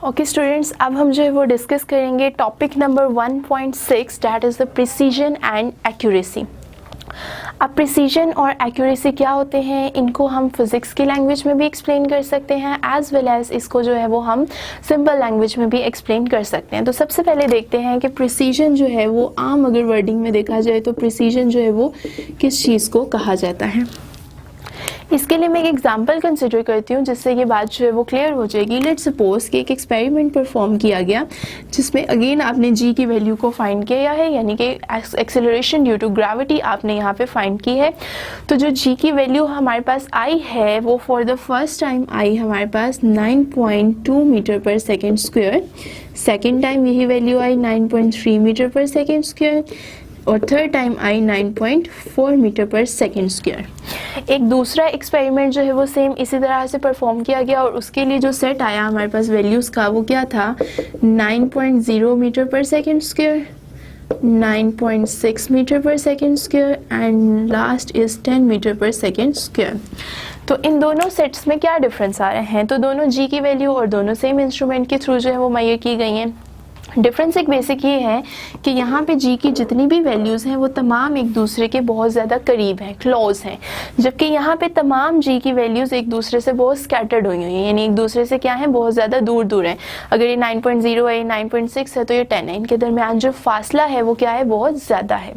Okay students, अब हम जो है वो डिस्कस करेंगे topic number 1.6 that is the precision and accuracy. अब प्रिसीजन और एक्यूरेसी क्या होते हैं, इनको हम फिज़िक्स की लैंग्वेज में भी एक्सप्लेन कर सकते हैं एज वेल एज़ इसको जो है वो हम सिंपल लैंग्वेज में भी एक्सप्लेन कर सकते हैं। तो सबसे पहले देखते हैं कि प्रिसीजन जो है वो आम अगर वर्डिंग में देखा जाए तो प्रिसीजन जो है वो किस चीज़ को कहा जाता है। इसके लिए मैं एक एग्जांपल कंसिडर करती हूँ जिससे ये बात जो है वो क्लियर हो जाएगी। लेट्स सपोज कि एक एक्सपेरिमेंट परफॉर्म किया गया जिसमें अगेन आपने जी की वैल्यू को फाइंड किया है, यानी कि एक्सेलरेशन ड्यू टू ग्रेविटी आपने यहाँ पे फाइंड की है। तो जो जी की वैल्यू हमारे पास आई है वो for the first time I हमारे पास 9.2 metre per second square, second time यही वैल्यू आई 9.3 मीटर पर सेकेंड स्क्वायर और third time I 9.4 metre per second square. एक दूसरा एक्सपेरिमेंट जो है वो सेम इसी तरह से परफॉर्म किया गया और उसके लिए जो सेट आया हमारे पास वैल्यूज़ का वो क्या था 9.0 metre per second square, 9.6 metre per second square and last is 10 metre per second square. तो इन दोनों सेट्स में क्या डिफरेंस आ रहे हैं, तो दोनों जी की वैल्यू और दोनों सेम इंस्ट्रूमेंट के थ्रू जो है वो मेजर की गई हैं। डिफरेंस एक बेसिक ये है कि यहाँ पे जी की जितनी भी वैल्यूज़ हैं वो तमाम एक दूसरे के बहुत ज़्यादा करीब हैं, क्लोज हैं, जबकि यहाँ पे तमाम जी की वैल्यूज़ एक दूसरे से बहुत स्कैटर्ड हुई हुई हैं, यानी एक दूसरे से क्या है बहुत ज़्यादा दूर दूर हैं। अगर ये 9.0 है, 9.6 है तो ये 10 है, इनके दरमियान जो फासला है वो क्या है बहुत ज़्यादा है।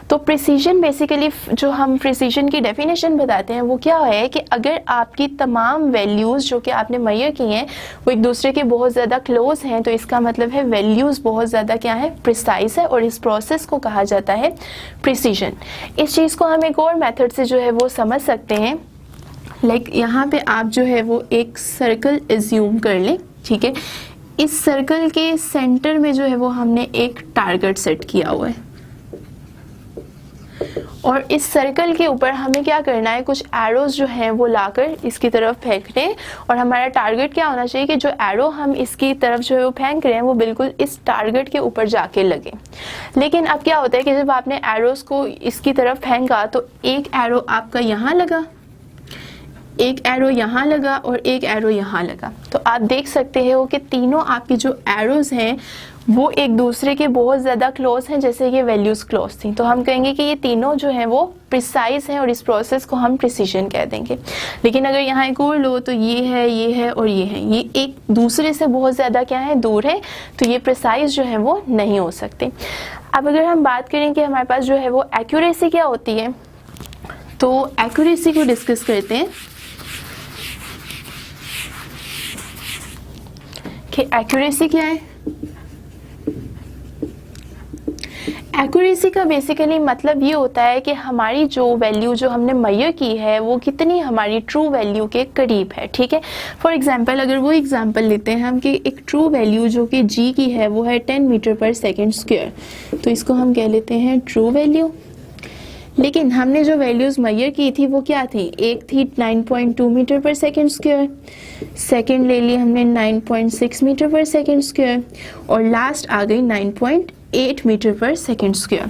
तो प्रिसीजन बेसिकली जो हम प्रिसीजन की डेफिनेशन बताते हैं वो क्या है कि अगर आपकी तमाम वैल्यूज़ जो कि आपने मेजर की हैं वो एक दूसरे के बहुत ज़्यादा क्लोज हैं तो इसका मतलब है वैल्यूज़ बहुत ज़्यादा क्या है प्रिसाइज है और इस प्रोसेस को कहा जाता है प्रिसीजन। इस चीज़ को हम एक और मेथड से जो है वो समझ सकते हैं। लाइक यहाँ पे आप जो है वो एक सर्कल एज्यूम कर लें, ठीक है। इस सर्कल के सेंटर में जो है वो हमने एक टारगेट सेट किया हुआ है और इस सर्कल के ऊपर हमें क्या करना है, कुछ एरोज जो हैं वो लाकर इसकी तरफ फेंकने और हमारा टारगेट क्या होना चाहिए कि जो एरो हम इसकी तरफ जो है वो फेंक रहे हैं वो बिल्कुल इस टारगेट के ऊपर जाके लगे। लेकिन अब क्या होता है कि जब आपने एरोज को इसकी तरफ फेंका तो एक एरो आपका यहाँ लगा, एक एरो यहाँ लगा और एक एरो यहाँ लगा। तो आप देख सकते हो कि तीनों आपकी जो एरोज हैं वो एक दूसरे के बहुत ज़्यादा क्लोज हैं, जैसे ये वैल्यूज़ क्लोज थी। तो हम कहेंगे कि ये तीनों जो हैं वो प्रिसाइज हैं और इस प्रोसेस को हम प्रिसीजन कह देंगे। लेकिन अगर यहाँ एक और लो तो ये है और ये है, ये एक दूसरे से बहुत ज़्यादा क्या है दूर है, तो ये प्रिसाइज जो है वो नहीं हो सकते। अब अगर हम बात करें कि हमारे पास जो है वो एक्यूरेसी क्या होती है, तो एक्यूरेसी को डिस्कस करते हैं कि एक्यूरेसी क्या है। एक्यूरेसी का बेसिकली मतलब ये होता है कि हमारी जो वैल्यू जो हमने मेजर की है वो कितनी हमारी ट्रू वैल्यू के करीब है, ठीक है। फॉर एग्जांपल अगर वो एग्जांपल लेते हैं हम कि एक ट्रू वैल्यू जो कि जी की है वो है 10 मीटर पर सेकेंड स्क्वायर, तो इसको हम कह लेते हैं ट्रू वैल्यू। लेकिन हमने जो वैल्यूज़ मेजर की थी वो क्या थी, एक थी 9.2 metre per second square, second ले ली हमने 9.6 मीटर पर सेकेंड स्क्वायर और लास्ट आ गई 9.8 मीटर पर सेकेंड स्क्वायर।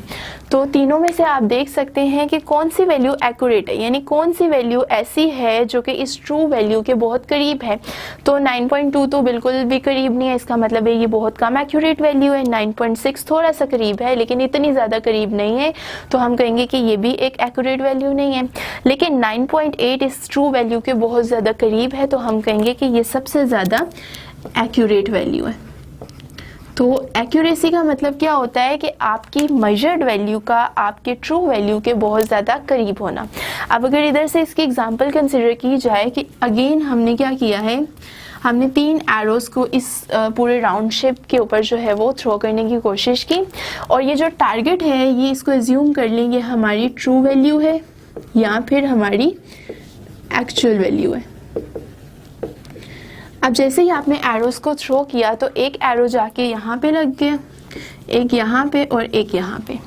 तो तीनों में से आप देख सकते हैं कि कौन सी वैल्यू एक्यूरेट है, यानी कौन सी वैल्यू ऐसी है जो कि इस ट्रू वैल्यू के बहुत करीब है। तो 9.2 तो बिल्कुल भी करीब नहीं है, इसका मतलब है ये बहुत कम एक्यूरेट वैल्यू है। 9.6 थोड़ा सा करीब है लेकिन इतनी ज़्यादा करीब नहीं है, तो हम कहेंगे कि ये भी एक एक्यूरेट वैल्यू नहीं है। लेकिन 9.8 इस ट्रू वैल्यू के बहुत ज़्यादा करीब है, तो हम कहेंगे कि ये सबसे ज़्यादा एक्यूरेट वैल्यू है। तो एक्यूरेसी का मतलब क्या होता है कि आपकी मेजर्ड वैल्यू का आपके ट्रू वैल्यू के बहुत ज़्यादा करीब होना। अब अगर इधर से इसकी एग्जांपल कंसिडर की जाए कि अगेन हमने क्या किया है, हमने 3 एरोज को इस पूरे राउंड शेप के ऊपर जो है वो थ्रो करने की कोशिश की और ये जो टारगेट है ये इसको एज्यूम कर लेंगे हमारी ट्रू वैल्यू है या फिर हमारी एक्चुअल वैल्यू है। अब जैसे ही आपने एरोस को थ्रो किया तो एक एरो जाके यहाँ पे लग गया, एक यहाँ पे और एक यहाँ पे।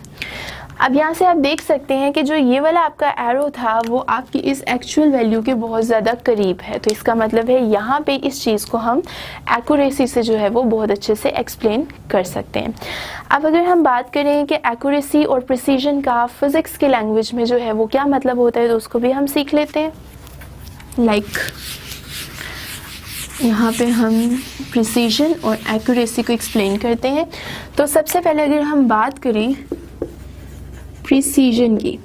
अब यहाँ से आप देख सकते हैं कि जो ये वाला आपका एरो था वो आपकी इस एक्चुअल वैल्यू के बहुत ज़्यादा करीब है, तो इसका मतलब है यहाँ पे इस चीज़ को हम एक्यूरेसी से जो है वो बहुत अच्छे से एक्सप्लेन कर सकते हैं। अब अगर हम बात करें कि एक्यूरेसी और प्रिसीजन का फिज़िक्स की लैंग्वेज में जो है वो क्या मतलब होता है, तो उसको भी हम सीख लेते हैं। यहाँ पे हम प्रिसीजन और एक्यूरेसी को एक्सप्लेन करते हैं। तो सबसे पहले अगर हम बात करें प्रिसीजन की,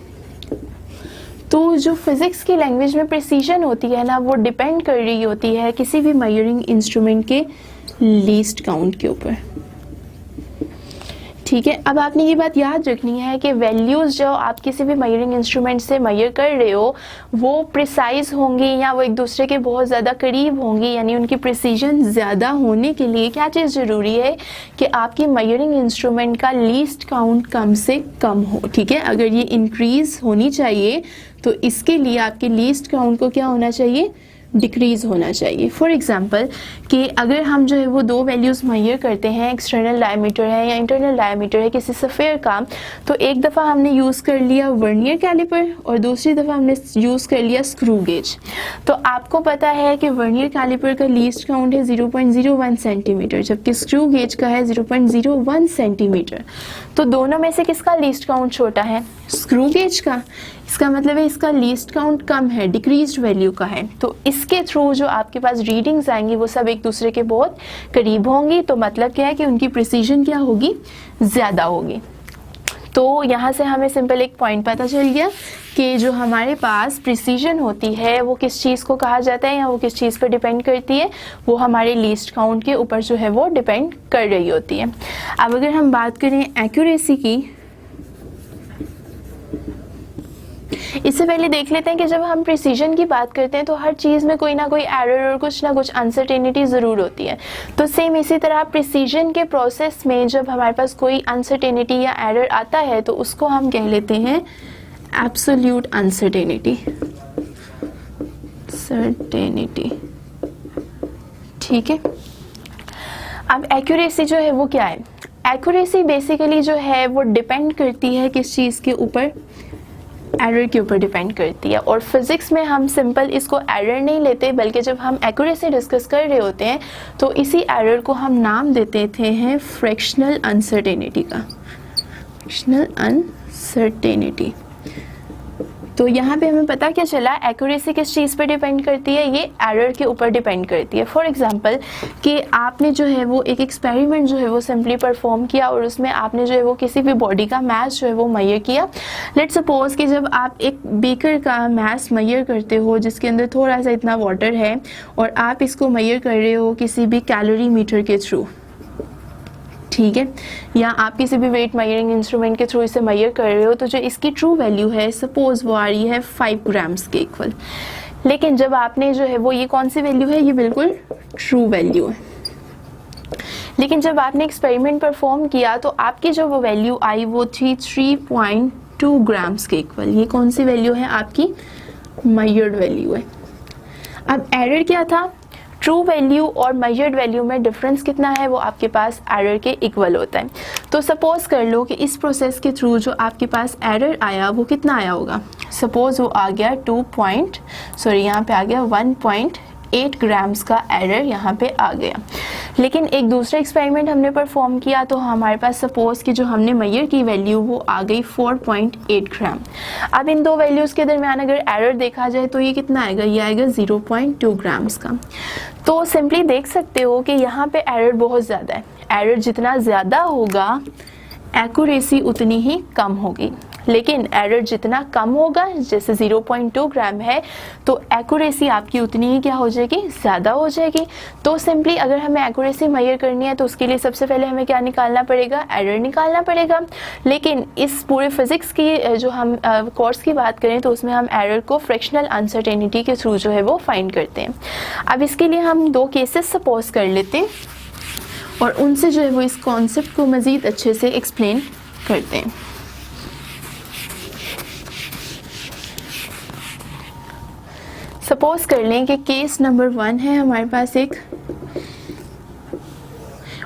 तो जो फिज़िक्स की लैंग्वेज में प्रिसीजन होती है ना, वो डिपेंड कर रही होती है किसी भी मेजरिंग इंस्ट्रूमेंट के लीस्ट काउंट के ऊपर। ठीक है, अब आपने ये बात याद रखनी है कि वैल्यूज़ जो आप किसी भी मेजरिंग इंस्ट्रूमेंट से मेजर कर रहे हो वो प्रिसाइज होंगी या वो एक दूसरे के बहुत ज़्यादा करीब होंगी, यानी उनकी प्रिसीजन ज़्यादा होने के लिए क्या चीज़ ज़रूरी है कि आपकी मेजरिंग इंस्ट्रूमेंट का लीस्ट काउंट कम से कम हो। ठीक है, अगर ये इंक्रीज़ होनी चाहिए तो इसके लिए आपके लीस्ट काउंट को क्या होना चाहिए, डिक्रीज़ होना चाहिए। फॉर एग्जांपल कि अगर हम जो है वो दो वैल्यूज़ मेजर करते हैं, एक्सटर्नल डायमीटर है या इंटरनल डायमीटर है किसी सफ़ेयर का, तो एक दफ़ा हमने यूज़ कर लिया वर्नियर कैलिपर और दूसरी दफ़ा हमने यूज़ कर लिया स्क्रू गेज। तो आपको पता है कि वर्नियर कैलिपर का लीस्ट काउंट है 0.01 सेंटीमीटर, जबकि स्क्रू गेज का है 0.01 सेंटीमीटर। तो दोनों में से किसका लीस्ट काउंट छोटा है, स्क्रू गेज का। इसका मतलब है इसका लीस्ट काउंट कम है, डिक्रीज्ड वैल्यू का है। तो इसके थ्रू जो आपके पास रीडिंग्स आएंगी वो सब एक दूसरे के बहुत करीब होंगी। तो मतलब क्या है कि उनकी प्रिसीजन क्या होगी, ज़्यादा होगी। तो यहाँ से हमें सिंपल एक पॉइंट पता चल गया कि जो हमारे पास प्रिसीजन होती है वो किस चीज़ को कहा जाता है या वो किस चीज़ पर डिपेंड करती है, वो हमारे लीस्ट काउंट के ऊपर जो है वो डिपेंड कर रही होती है। अब अगर हम बात करें एक्यूरेसी की, इससे पहले देख लेते हैं कि जब हम प्रिसीजन की बात करते हैं तो हर चीज़ में कोई ना कोई एरर और कुछ ना कुछ अनसर्टेनिटी ज़रूर होती है। तो सेम इसी तरह प्रिसीजन के प्रोसेस में जब हमारे पास कोई अनसर्टेनिटी या एरर आता है तो उसको हम कह लेते हैं एब्सोल्यूट अनसर्टेनिटी, सर्टेनिटी। ठीक है, अब एक्यूरेसी जो है वो क्या है, एक्यूरेसी बेसिकली जो है वो डिपेंड करती है किस चीज़ के ऊपर, एरर के ऊपर डिपेंड करती है। और फिज़िक्स में हम सिंपल इसको एरर नहीं लेते, बल्कि जब हम एक्यूरेसी डिस्कस कर रहे होते हैं तो इसी एरर को हम नाम देते थे हैं फ्रैक्शनल अनसर्टेनिटी का, फ्रैक्शनल अनसर्टेनिटी। तो यहाँ पे हमें पता क्या चला, एक्यूरेसी किस चीज़ पर डिपेंड करती है, ये एरर के ऊपर डिपेंड करती है। फॉर एग्जांपल कि आपने जो है वो एक एक्सपेरिमेंट जो है वो सिंपली परफॉर्म किया और उसमें आपने जो है वो किसी भी बॉडी का मास जो है वो मेजर किया। लेट्स सपोज कि जब आप एक बीकर का मास मेजर करते हो जिसके अंदर थोड़ा सा इतना वाटर है और आप इसको मेजर कर रहे हो किसी भी कैलोरी मीटर के थ्रू, ठीक है, या आप किसी भी वेट मेजरिंग इंस्ट्रूमेंट के थ्रू इसे मेजर कर रहे हो, तो जो इसकी ट्रू वैल्यू है सपोज वो आ रही है 5 ग्राम्स के इक्वल। लेकिन जब आपने जो है वो, ये कौन सी वैल्यू है, ये बिल्कुल ट्रू वैल्यू है। लेकिन जब आपने एक्सपेरिमेंट परफॉर्म किया तो आपकी जो वो वैल्यू आई वो थी 3.2 ग्राम्स के इक्वल। ये कौन सी वैल्यू है, आपकी मेजर्ड वैल्यू है। अब एरर क्या था, ट्रू वैल्यू और मेजर्ड वैल्यू में डिफरेंस कितना है, वो आपके पास एरर के इक्वल होता है। तो सपोज कर लो कि इस प्रोसेस के थ्रू जो आपके पास एरर आया वो कितना आया होगा, सपोज वो आ गया यहाँ पे आ गया 1.8 ग्राम्स का एरर यहाँ पे आ गया। लेकिन एक दूसरा एक्सपेरिमेंट हमने परफॉर्म किया तो हमारे पास सपोज कि जो हमने मेजर की वैल्यू वो आ गई 4.8 ग्राम। अब इन दो वैल्यूज़ के दरमियान अगर एरर देखा जाए तो ये कितना आएगा, ये आएगा 0.2 ग्राम्स का। तो सिंपली देख सकते हो कि यहाँ पे एरर बहुत ज़्यादा है। एरर जितना ज़्यादा होगा एक्यूरेसी उतनी ही कम होगी। लेकिन एरर जितना कम होगा, जैसे 0.2 ग्राम है, तो एक्यूरेसी आपकी उतनी ही क्या हो जाएगी, ज़्यादा हो जाएगी। तो सिंपली अगर हमें एक्यूरेसी मेजर करनी है तो उसके लिए सबसे पहले हमें क्या निकालना पड़ेगा, एरर निकालना पड़ेगा। लेकिन इस पूरे फिज़िक्स की जो हम कोर्स की बात करें तो उसमें हम एरर को फ्रैक्शनल अनसर्टेनिटी के थ्रू जो है वो फाइंड करते हैं। अब इसके लिए हम दो केसेस सपोज कर लेते हैं और उनसे जो है वो इस कॉन्सेप्ट को मज़ीद अच्छे से एक्सप्लेन करते हैं। सपोज कर लें कि केस नंबर 1 है हमारे पास एक,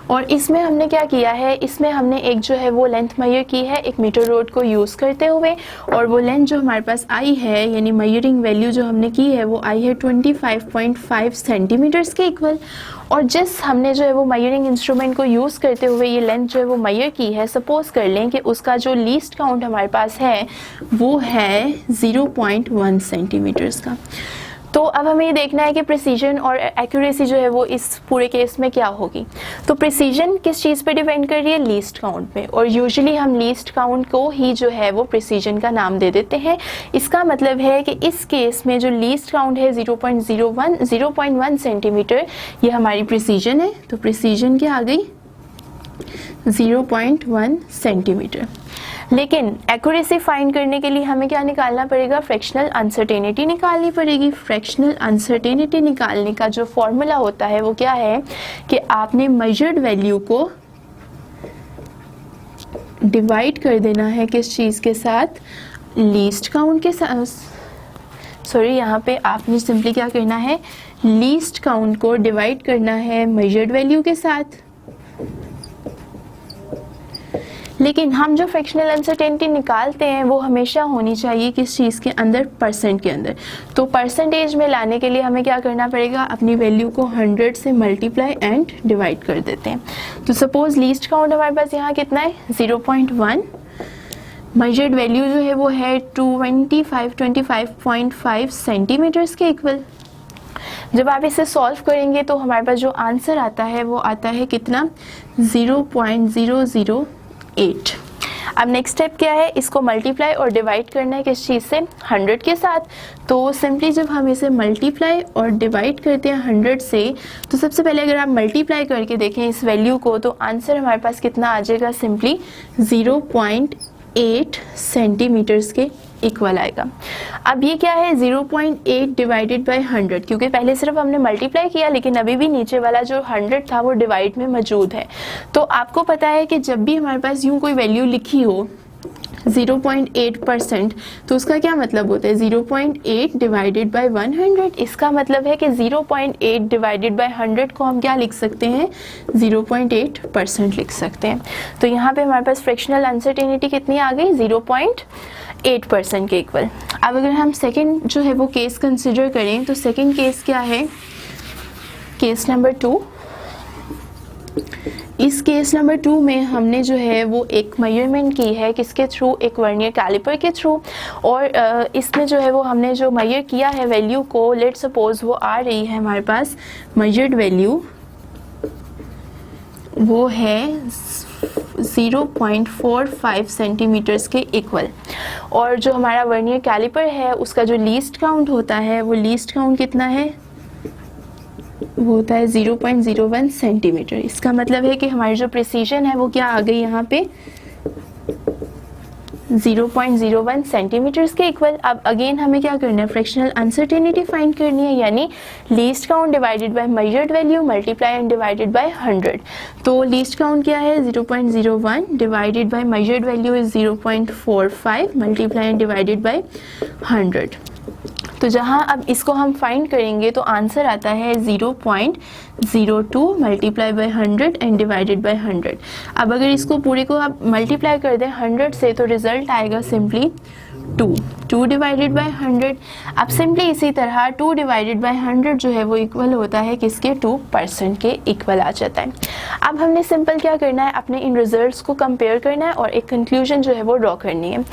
और इसमें हमने क्या किया है, इसमें हमने एक जो है वो लेंथ मेजर की है एक मीटर रोड को यूज़ करते हुए, और वो लेंथ जो हमारे पास आई है यानी मेजरिंग वैल्यू जो हमने की है वो आई है 25.5 सेंटीमीटर्स के इक्वल। और जिस हमने जो है वो मेजरिंग इंस्ट्रूमेंट को यूज़ करते हुए ये लेंथ जो है वो मेजर की है, सपोज कर लें कि उसका जो लीस्ट काउंट हमारे पास है वो है 0.1 सेंटीमीटर्स का। तो अब हमें ये देखना है कि प्रिसीजन और एक्यूरेसी जो है वो इस पूरे केस में क्या होगी। तो प्रिसीजन किस चीज़ पे डिपेंड कर रही है, लीस्ट काउंट पे, और यूजुअली हम लीस्ट काउंट को ही जो है वो प्रिसीजन का नाम दे देते हैं। इसका मतलब है कि इस केस में जो लीस्ट काउंट है 0.1 सेंटीमीटर, ये हमारी प्रिसीजन है। तो प्रिसीजन क्या आ गई, 0.1 सेंटीमीटर। लेकिन एक्यूरेसी फाइंड करने के लिए हमें क्या निकालना पड़ेगा, फ्रैक्शनल अनसर्टेनिटी निकालनी पड़ेगी। फ्रैक्शनल अनसर्टेनिटी निकालने का जो फॉर्मूला होता है वो क्या है कि आपने मेजर्ड वैल्यू को डिवाइड कर देना है किस चीज़ के साथ, लीस्ट काउंट के साथ। सॉरी, यहाँ पे आपने सिंपली क्या करना है, लीस्ट काउंट को डिवाइड करना है मेजर्ड वैल्यू के साथ। लेकिन हम जो फ्रैक्शनल अनसर्टेनिटी निकालते हैं वो हमेशा होनी चाहिए किस चीज़ के अंदर, परसेंट के अंदर। तो परसेंटेज में लाने के लिए हमें क्या करना पड़ेगा, अपनी वैल्यू को 100 से मल्टीप्लाई एंड डिवाइड कर देते हैं। तो सपोज लीस्ट काउंट हमारे पास यहाँ कितना है, 0.1। मेजर्ड वैल्यू जो है वो है 25.5 सेंटीमीटर्स के इक्वल। जब आप इसे सॉल्व करेंगे तो हमारे पास जो आंसर आता है वो आता है कितना, 0.008। अब नेक्स्ट स्टेप क्या है, इसको मल्टीप्लाई और डिवाइड करना है किस चीज़ से, 100 के साथ। तो सिंपली जब हम इसे मल्टीप्लाई और डिवाइड करते हैं 100 से, तो सबसे पहले अगर आप मल्टीप्लाई करके देखें इस वैल्यू को, तो आंसर हमारे पास कितना आ जाएगा, सिंपली 0.8 सेंटीमीटर्स के इक्वल आएगा। अब ये क्या है, 0.8 डिवाइडेड बाय 100, क्योंकि पहले सिर्फ हमने मल्टीप्लाई किया लेकिन अभी भी नीचे वाला जो 100 था वो डिवाइड में मौजूद है। तो आपको पता है कि जब भी हमारे पास यूँ कोई वैल्यू लिखी हो 0.8%, तो उसका क्या मतलब होता है, 0.8 डिवाइडेड बाय 100। इसका मतलब है कि 0.8 डिवाइडेड बाय 100 को हम क्या लिख सकते हैं, 0.8% लिख सकते हैं। तो यहाँ पे हमारे पास फ्रैक्शनल अनसर्टेनिटी कितनी आ गई, 0.8% के इक्वल। अब अगर हम सेकंड जो है वो केस कंसिडर करें, तो सेकंड केस क्या है, केस नंबर 2। इस केस नंबर 2 में हमने जो है वो एक मेजरमेंट की है, किसके थ्रू, एक वर्नियर कैलिपर के थ्रू। और इसमें जो है वो हमने जो मेजर किया है वैल्यू को, लेट सपोज वो आ रही है हमारे पास मेजर्ड वैल्यू, वो है 0.45 सेंटीमीटर्स के इक्वल। और जो हमारा वर्नियर कैलिपर है उसका जो लीस्ट काउंट होता है, वो लीस्ट काउंट कितना है, वो होता है 0.01 सेंटीमीटर। इसका मतलब है कि हमारी जो प्रिसीजन है वो क्या आ गई यहाँ पे, 0.01 सेंटीमीटर्स के इक्वल। अब अगेन हमें क्या करना है, फ्रैक्शनल अनसर्टेनिटी फाइंड करनी है, यानी least count divided by measured value multiply and divided by 100। तो लीस्ट काउंट क्या है, 0.01 divided by measured value is 0.45 multiply and divided by 100। तो जहाँ अब इसको हम फाइंड करेंगे तो आंसर आता है 0.02 multiply by 100 and divided by 100। अब अगर इसको पूरे को आप मल्टीप्लाई कर दें 100 से, तो रिजल्ट आएगा सिंपली 2 डिवाइडेड बाय 100। अब सिंपली इसी तरह 2 डिवाइडेड बाय 100 जो है वो इक्वल होता है किसके, 2% के इक्वल आ जाता है। अब हमने सिंपल क्या करना है, अपने इन रिजल्ट्स को कंपेयर करना है और एक कंक्लूजन जो है वो ड्रॉ करनी है।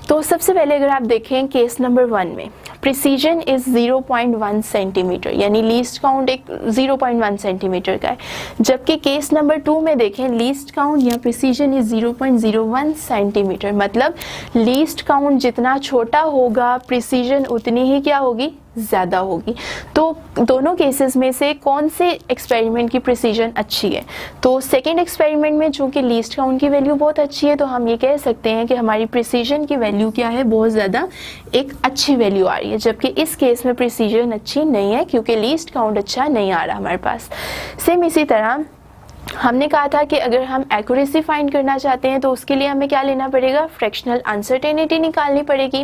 तो सबसे पहले अगर आप देखें केस नंबर 1 में प्रिसीजन इज 0.1 सेंटीमीटर, यानी लीस्ट काउंट एक 0.1 सेंटीमीटर का है। जबकि केस नंबर 2 में देखें लीस्ट काउंट या प्रिसीजन इज 0.01 सेंटीमीटर, मतलब लीस्ट काउंट जितना छोटा होगा प्रिसीजन उतनी ही क्या होगी, ज़्यादा होगी। तो दोनों केसेस में से कौन से एक्सपेरिमेंट की प्रिसीजन अच्छी है, तो सेकेंड एक्सपेरिमेंट में चूंकि लीस्ट काउंट की वैल्यू बहुत अच्छी है, तो हम ये कह सकते हैं कि हमारी प्रिसीजन की वैल्यू क्या है, बहुत ज़्यादा एक अच्छी वैल्यू आ रही है। जबकि इस केस में प्रिसीजन अच्छी नहीं है क्योंकि लीस्ट काउंट अच्छा नहीं आ रहा हमारे पास। सेम इसी तरह हमने कहा था कि अगर हम एक्यूरेसी फाइंड करना चाहते हैं तो उसके लिए हमें क्या लेना पड़ेगा, फ्रैक्शनल अनसर्टेनिटी निकालनी पड़ेगी।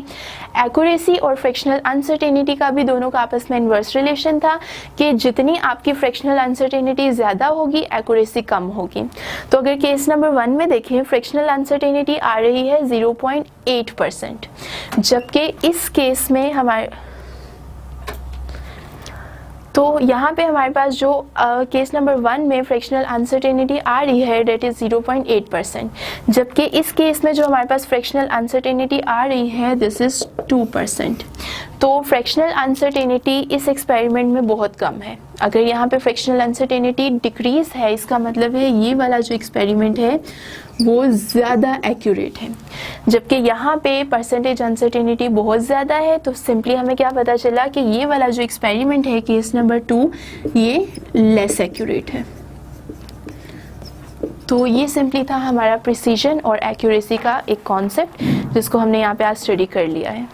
एक्यूरेसी और फ्रैक्शनल अनसर्टेनिटी का भी दोनों का आपस में इन्वर्स रिलेशन था कि जितनी आपकी फ्रैक्शनल अनसर्टेनिटी ज़्यादा होगी एक्यूरेसी कम होगी। तो अगर केस नंबर 1 में देखें फ्रैक्शनल अनसर्टेनिटी आ रही है 0.8%, जबकि इस केस में हमारे तो यहाँ पे हमारे पास जो केस नंबर 1 में फ्रैक्शनल अनसर्टेनिटी आ रही है डेट इज़ 0.8%, जबकि इस केस में जो हमारे पास फ्रैक्शनल अनसर्टेनिटी आ रही है दिस इज़ 2%। तो फ्रैक्शनल अनसर्टेनिटी इस एक्सपेरिमेंट में बहुत कम है। अगर यहाँ पे फ्रैक्शनल अनसर्टेनिटी डिक्रीज है, इसका मतलब है ये वाला जो एक्सपेरिमेंट है वो ज़्यादा एक्यूरेट है, जबकि यहाँ पे परसेंटेज अनसर्टेनिटी बहुत ज़्यादा है। तो सिंपली हमें क्या पता चला कि ये वाला जो एक्सपेरिमेंट है केस नंबर 2 ये लेस एक्यूरेट है। तो ये सिंपली था हमारा प्रिसीजन और एक्यूरेसी का एक कॉन्सेप्ट जिसको हमने यहाँ पे आज स्टडी कर लिया है।